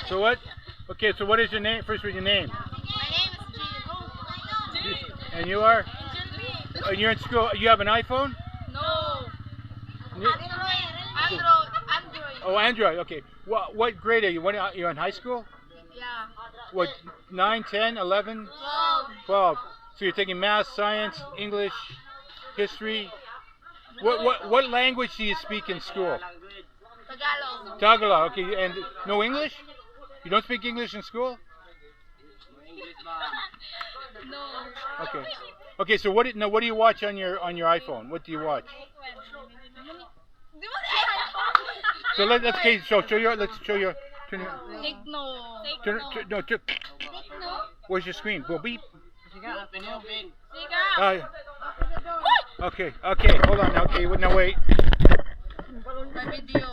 So what? Okay, so what is your name? First, with your name. My name is Gina. And you are? And you're in school. You have an iPhone? No. You- Android. Oh, Android. Okay. What grade are you? You're in high school? Yeah. What? 9, 10, 11, 12. 12. So you're taking math, science, English, history. What language do you speak in school? Tagalog. Tagalog. Okay. And no English? You don't speak English in school? No. Okay. Okay. So what do you watch on your iPhone? What do you watch? So let's show your. Turn your. Techno. No. Where's your screen? Well, beep. Sika. Okay. Hold on. Okay. Now wait. My video.